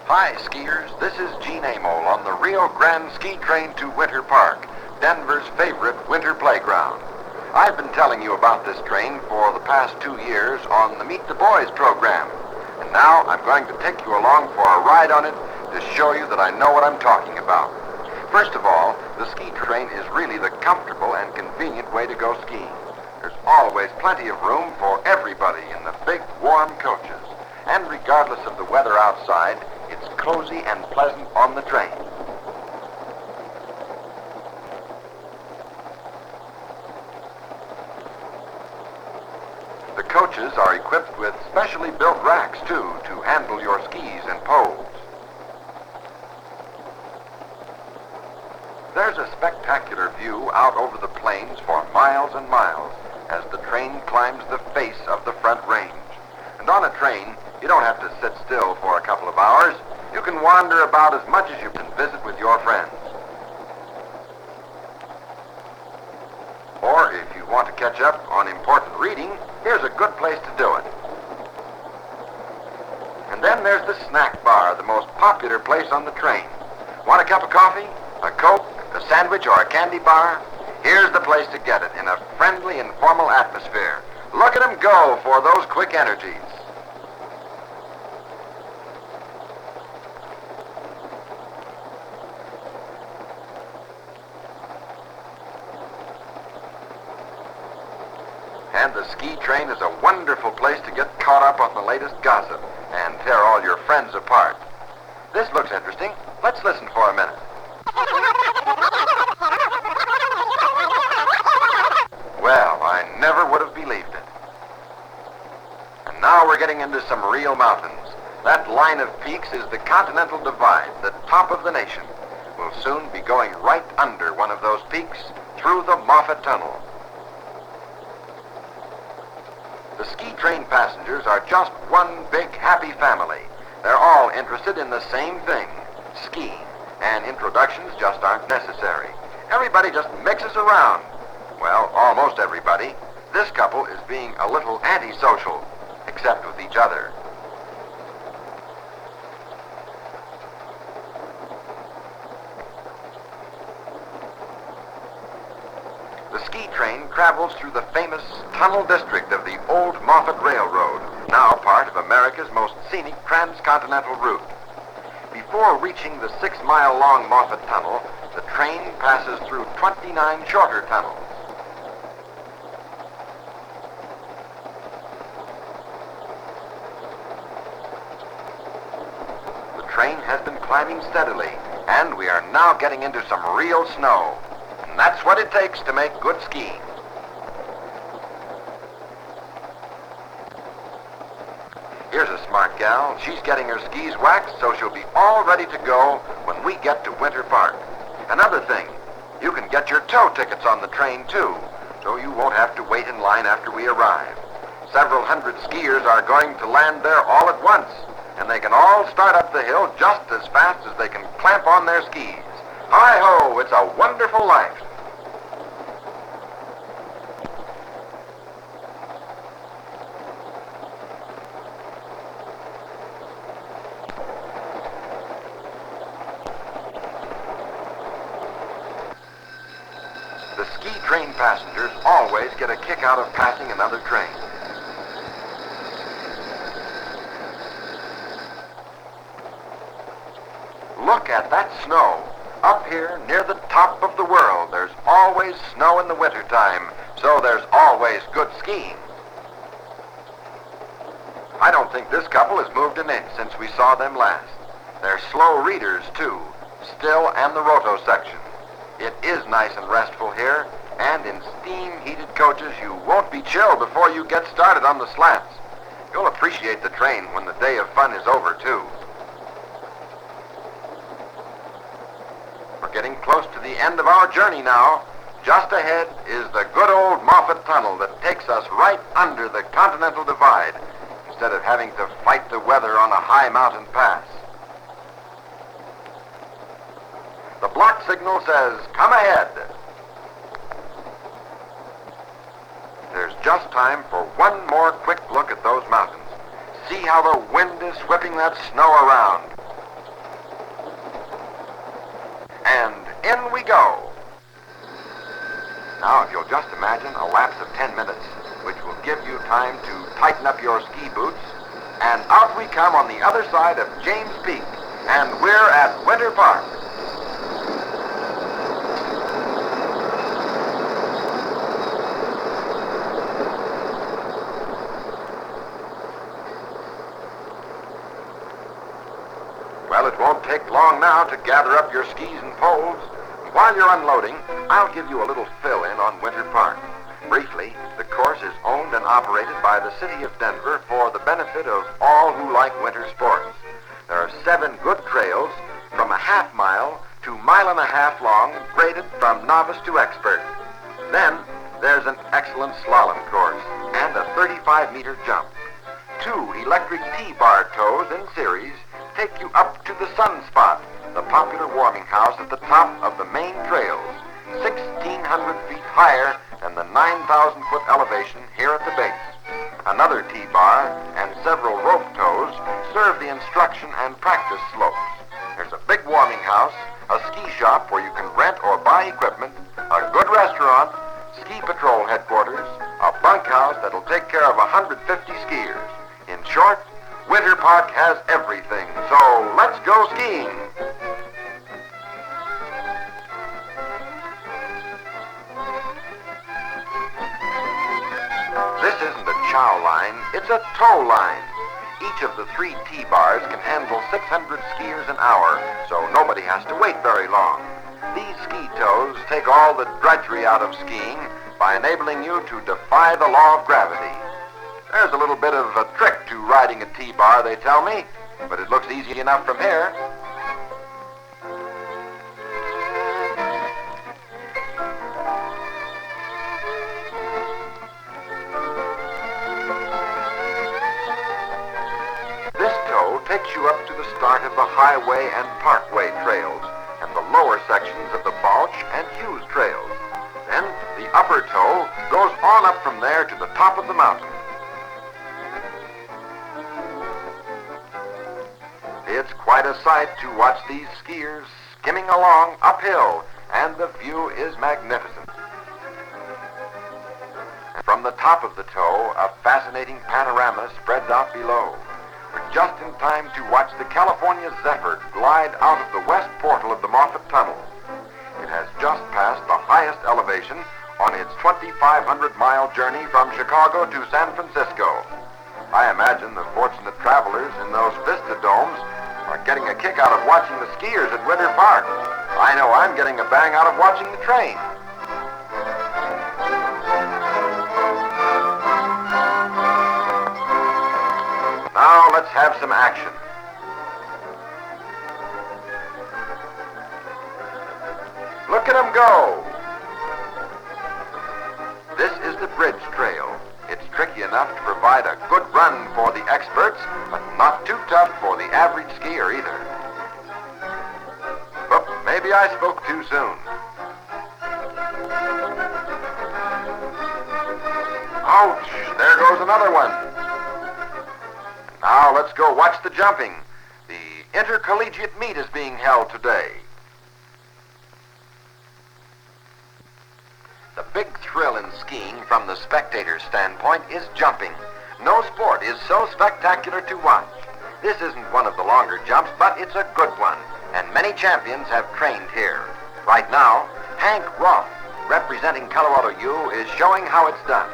Hi, skiers. This is Gene Amole on the Rio Grande ski train to Winter Park, Denver's favorite winter playground. I've been telling you about this train for the past 2 years on the Meet the Boys program. And now I'm going to take you along for a ride on it to show you that I know what I'm talking about. First of all, the ski train is really the comfortable and convenient way to go skiing. There's always plenty of room for everybody in the big, warm coaches. And regardless of the weather outside, it's cozy and pleasant on the train. The coaches are equipped with specially built racks, too, to handle your skis and poles. There's a spectacular view out over the plains for miles and miles as the train climbs the face of the front range. And on a train, you don't have to sit still for a couple of hours. You can wander about as much as you can, visit with your friends. Or if you want to catch up on important reading, here's a good place to do it. And then there's the snack bar, the most popular place on the train. Want a cup of coffee, a Coke, a sandwich, or a candy bar? Here's the place to get it in a friendly, informal atmosphere. Look at them go for those quick energies. And the ski train is a wonderful place to get caught up on the latest gossip and tear all your friends apart. This looks interesting. Let's listen for a minute. Well, I never would have believed it. And now we're getting into some real mountains. That line of peaks is the Continental Divide, the top of the nation. We'll soon be going right under one of those peaks through the Moffat Tunnel. The ski train passengers are just one big happy family. They're all interested in the same thing, skiing, and introductions just aren't necessary. Everybody just mixes around. Well, almost everybody. This couple is being a little antisocial, except with each other. The ski train travels through the famous tunnel district of the old Moffat Railroad, now part of America's most scenic transcontinental route. Before reaching the 6-mile-long Moffat Tunnel, the train passes through 29 shorter tunnels. The train has been climbing steadily, and we are now getting into some real snow. And that's what it takes to make good skiing. Here's a smart gal. She's getting her skis waxed, so she'll be all ready to go when we get to Winter Park. Another thing, you can get your tow tickets on the train, too, so you won't have to wait in line after we arrive. Several hundred skiers are going to land there all at once, and they can all start up the hill just as fast as they can clamp on their skis. Hi-ho, it's a wonderful life. The ski train passengers always get a kick out of passing another train. Look at that snow. Up here, near the top of the world, there's always snow in the wintertime, so there's always good skiing. I don't think this couple has moved an inch since we saw them last. They're slow readers, too, still and the roto section. It is nice and restful here, and in steam-heated coaches, you won't be chilled before you get started on the slats. You'll appreciate the train when the day of fun is over, too. We're getting close to the end of our journey now. Just ahead is the good old Moffat Tunnel that takes us right under the Continental Divide, instead of having to fight the weather on a high mountain pass. The block signal says, "Come ahead." There's just time for one more quick look at those mountains. See how the wind is whipping that snow around. and in we go. Now, if you'll just imagine a lapse of 10 minutes, which will give you time to tighten up your ski boots, and out we come on the other side of James Peak, and we're at Winter Park. Well, it won't take long now to gather up your skis and poles. While you're unloading, I'll give you a little fill-in on Winter Park. Briefly, the course is owned and operated by the city of Denver for the benefit of all who like winter sports. There are 7 good trails from a half-mile to mile-and-a-half long, graded from novice to expert. Then, there's an excellent slalom course and a 35-meter jump. 2 electric T-bar tows in series take you up to the Sunspot, the popular warming house at the top of the main trails, 1,600 feet higher than the 9,000-foot elevation here at the base. Another T-bar and several rope tows serve the instruction and practice slopes. There's a big warming house, a ski shop where you can rent or buy equipment, a good restaurant, ski patrol headquarters, a bunkhouse that'll take care of 150 skiers. In short, Winter Park has everything, so let's go skiing. This isn't a chow line, it's a tow line. Each of the 3 T-bars can handle 600 skiers an hour, so nobody has to wait very long. These ski tows take all the drudgery out of skiing by enabling you to defy the law of gravity. There's a little bit of a trick to riding a T-bar, they tell me, but it looks easy enough from here. This tow takes you up to the start of the highway and parkway trails and the lower sections of the Balch and Hughes trails. Then the upper tow goes on up from there to the top of the mountain. It's quite a sight to watch these skiers skimming along uphill, and the view is magnificent. From the top of the tow, a fascinating panorama spreads out below. We're just in time to watch the California Zephyr glide out of the west portal of the Moffat Tunnel. It has just passed the highest elevation on its 2,500-mile journey from Chicago to San Francisco. I imagine the fortunate travelers in those Vista domes are getting a kick out of watching the skiers at Winter Park. I know I'm getting a bang out of watching the train. Now let's have some action. Look at them go. This is the bridge trail. It's tricky enough to provide a good run for the experts, but not too tough for the average skier either. But maybe I spoke too soon. Ouch! There goes another one. Now let's go watch the jumping. The intercollegiate meet is being held today. The big thrill in skiing from the spectator's standpoint is jumping. No sport is so spectacular to watch. This isn't one of the longer jumps, but it's a good one, and many champions have trained here. Right now, Hank Roth, representing Colorado U, is showing how it's done.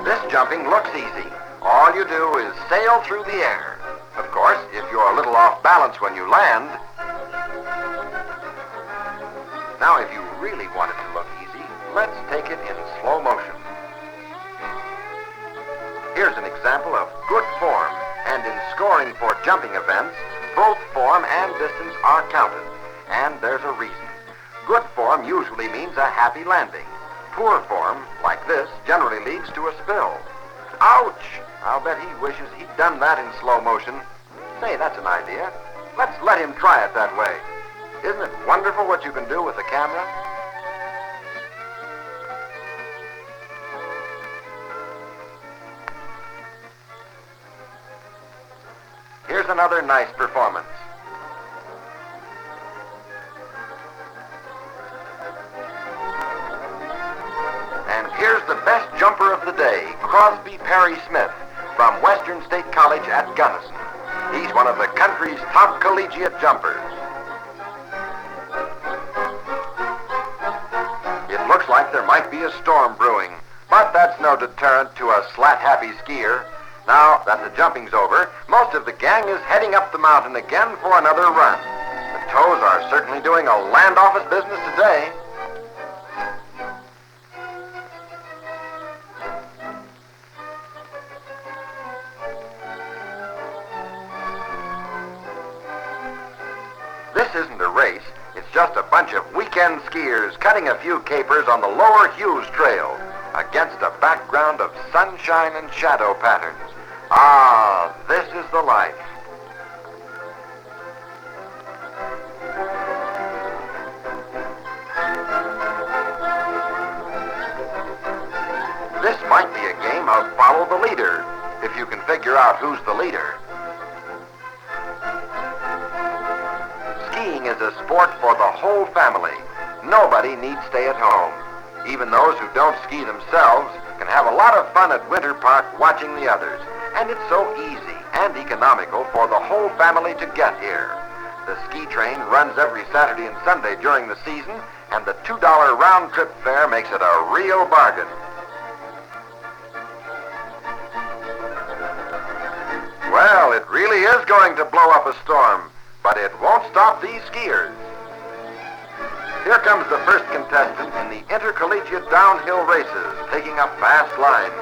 This jumping looks easy. All you do is sail through the air. Of course, if you're a little off balance when you land. Now, if you really want it to look easy, let's take it in slow motion. Here's an example of good form, and in scoring for jumping events, both form and distance are counted, and there's a reason. Good form usually means a happy landing. Poor form, like this, generally leads to a spill. Ouch! I'll bet he wishes he'd done that in slow motion. Say, that's an idea. Let's let him try it that way. Isn't it wonderful what you can do with the camera? another nice performance. And here's the best jumper of the day, Crosby Perry-Smith, from Western State College at Gunnison. He's one of the country's top collegiate jumpers. It looks like there might be a storm brewing, but that's no deterrent to a slat-happy skier. Now that the jumping's over, most of the gang is heading up the mountain again for another run. The toes are certainly doing a land office business today. This isn't a race. It's just a bunch of weekend skiers cutting a few capers on the Lower Hughes Trail against a background of sunshine and shadow patterns. Ah, this is the life. This might be a game of follow the leader, if you can figure out who's the leader. Skiing is a sport for the whole family. Nobody needs stay at home. Even those who don't ski themselves can have a lot of fun at Winter Park watching the others. And it's so easy and economical for the whole family to get here. The ski train runs every Saturday and Sunday during the season, and the $2 round-trip fare makes it a real bargain. Well, it really is going to blow up a storm, but it won't stop these skiers. Here comes the first contestant in the intercollegiate downhill races, taking a fast line.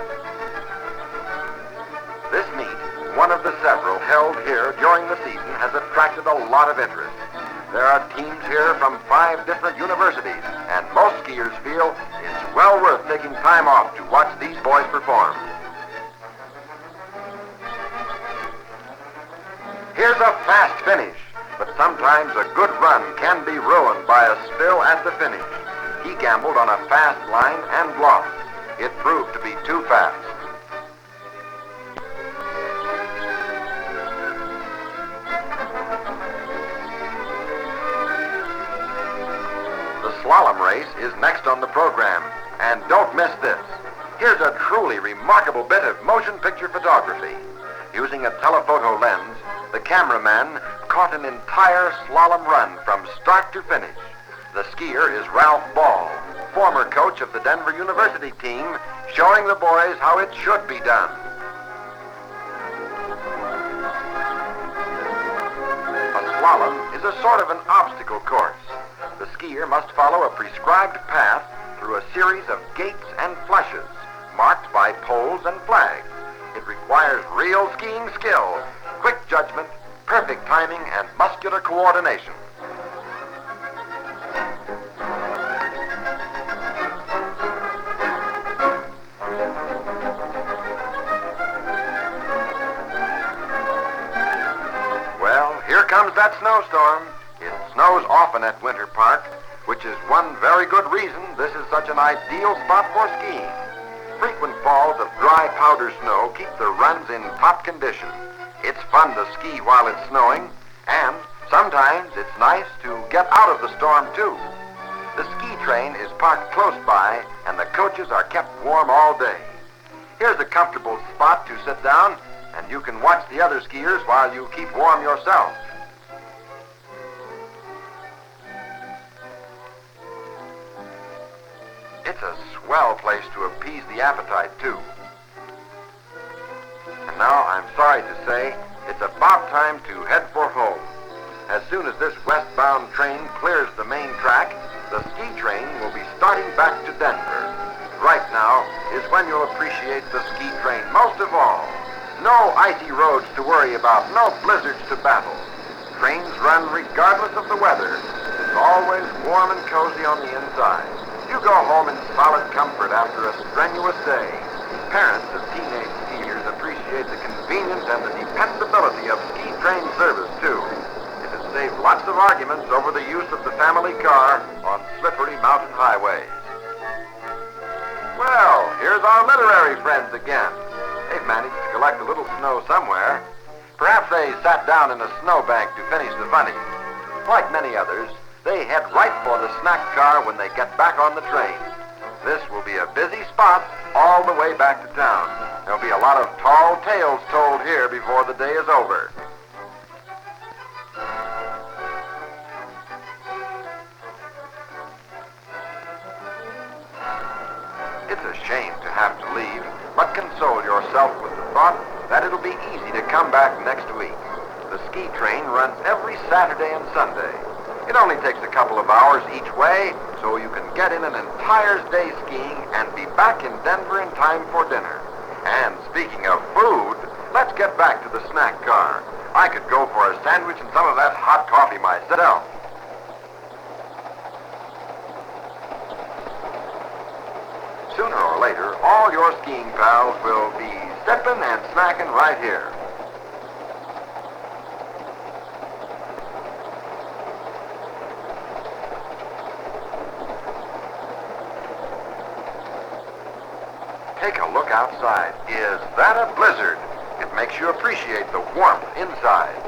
This meet, one of the several held here during the season, has attracted a lot of interest. There are teams here from 5 different universities, and most skiers feel it's well worth taking time off to watch these boys perform. Here's a fast finish, but sometimes a good run can be ruined by a spill at the finish. He gambled on a fast line and lost. It proved to be too fast. The slalom race is next on the program, and don't miss this. Here's a truly remarkable bit of motion picture photography. Using a telephoto lens, the cameraman caught an entire slalom run from start to finish. The skier is Ralph Ball, former coach of the Denver University team, showing the boys how it should be done. A slalom is a sort of an obstacle course. The skier must follow a prescribed path through a series of gates and flushes, marked by poles and flags. It requires real skiing skill, quick judgment, perfect timing, and muscular coordination. Well, here comes that snowstorm. It snows often at Winter Park, which is one very good reason this is such an ideal spot for skiing. Frequent falls of dry powder snow keep the runs in top condition. It's fun to ski while it's snowing, and sometimes it's nice to get out of the storm too. The ski train is parked close by, and the coaches are kept warm all day. Here's a comfortable spot to sit down, and you can watch the other skiers while you keep warm yourself. It's a swell place to appease the appetite, too. And now, I'm sorry to say, it's about time to head for home. As soon as this westbound train clears the main track, the ski train will be starting back to Denver. Right now is when you'll appreciate the ski train most of all. No icy roads to worry about, no blizzards to battle. Trains run regardless of the weather. It's always warm and cozy on the inside. You go home in solid comfort after a strenuous day. Parents of teenage skiers appreciate the convenience and the dependability of ski train service, too. It has saved lots of arguments over the use of the family car on slippery mountain highways. Well, here's our literary friends again. They've managed to collect a little snow somewhere. Perhaps they sat down in a snowbank to finish the funnies. Like many others, they head right for the snack car when they get back on the train. This will be a busy spot all the way back to town. There'll be a lot of tall tales told here before the day is over. It's a shame to have to leave, but console yourself with the thought that it'll be easy to come back next week. The ski train runs every Saturday and Sunday. It only takes a couple of hours each way, so you can get in an entire day skiing and be back in Denver in time for dinner. And speaking of food, let's get back to the snack car. I could go for a sandwich and some of that hot coffee myself. Sooner or later, all your skiing pals will be stepping and snacking right here. Take a look outside. Is that a blizzard? It makes you appreciate the warmth inside.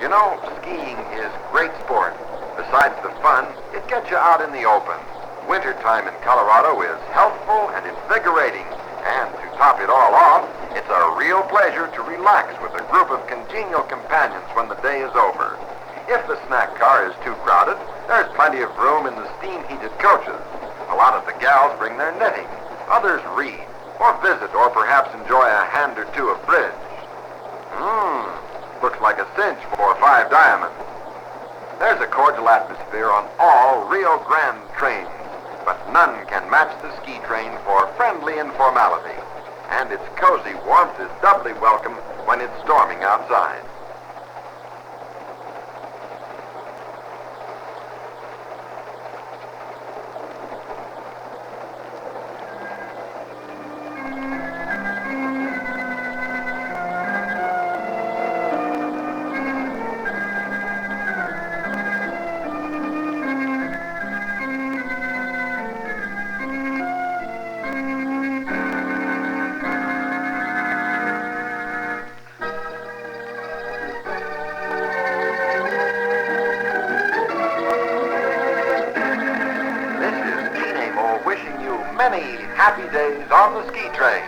You know, skiing is great sport. Besides the fun, it gets you out in the open. Wintertime in Colorado is healthful and invigorating. And to top it all off, it's a real pleasure to relax with a group of congenial companions when the day is over. If the snack car is too crowded, there's plenty of room in the steam-heated coaches. A lot of the gals bring their knitting. Others read, or visit, or perhaps enjoy a hand or two of bridge. Looks like a cinch for 5 diamonds. There's a cordial atmosphere on all Rio Grande trains, but none can match the ski train for friendly informality. And its cozy warmth is doubly welcome when it's storming outside. Many happy days on the ski train.